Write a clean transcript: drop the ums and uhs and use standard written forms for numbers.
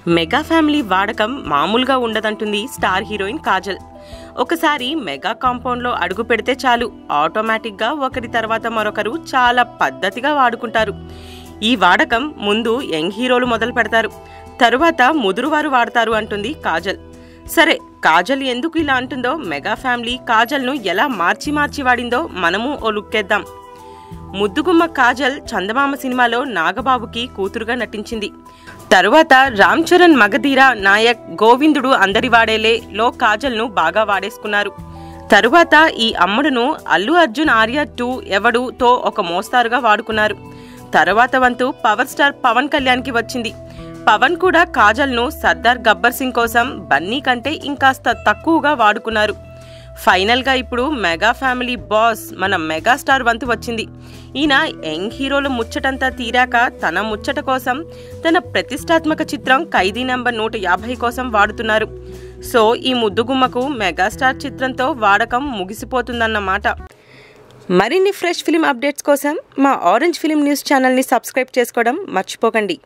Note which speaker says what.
Speaker 1: Mega family వాడకం మామూలుగా ఉండదంటుంది star heroine Kajal. ఒకసారి మెగా కాంపౌండ్లో అడుగు పెడితే చాలు ఆటోమేటిక్గా ఒకరి తర్వాత మరొకరు చాలా పద్ధతిగా వాడుకుంటారు. ఈ వాడకం ముందు యంగ్ హీరోలు మొదలు పెడతారు, తరువాత ముదురువారు వాడతారు అంటుంది కాజల్. సరే, కాజల్ ఎందుకు ఇలా అంటుందో, మెగా ఫ్యామిలీ కాజల్ను ఎలా మార్చి వాడిందో మనము ఓ లుక్కేద్దాం. ముద్దుగుమ్మ కాజల్ చందమామ సినిమాలో నాగబాబుకి కూతురుగా నటించింది. తరువాత రామ్ చరణ్ మగధీర, నాయక్, గోవిందుడు అందరివాడేలే లో కాజల్ను బాగా వాడేసుకున్నారు. తరువాత ఈ అమ్మడును అల్లు అర్జున్ ఆర్య 2 ఎవడుతో ఒక మోస్తారుగా వాడుకున్నారు. తరువాత వంతు పవర్ స్టార్ పవన్ కళ్యాణ్కి వచ్చింది. పవన్ కూడా కాజల్ను సర్దార్ గబ్బర్ సింగ్ కోసం బన్నీ కంటే ఇంకాస్త తక్కువగా వాడుకున్నారు. ఫైనల్గా ఇప్పుడు మెగా ఫ్యామిలీ బాస్ మన మెగాస్టార్ వంతు వచ్చింది. ఈయన యంగ్ హీరోల ముచ్చటంతా తీరాక తన ముచ్చట కోసం తన ప్రతిష్టాత్మక చిత్రం ఖైదీ నంబర్ 150 కోసం వాడుతున్నారు. సో ఈ ముద్దుగుమ్మకు మెగాస్టార్ చిత్రంతో వాడకం ముగిసిపోతుందన్నమాట. మరిన్ని ఫ్రెష్ ఫిలిం అప్డేట్స్ కోసం మా ఆరెంజ్ ఫిలిం న్యూస్ ఛానల్ని సబ్స్క్రైబ్ చేసుకోవడం మర్చిపోకండి.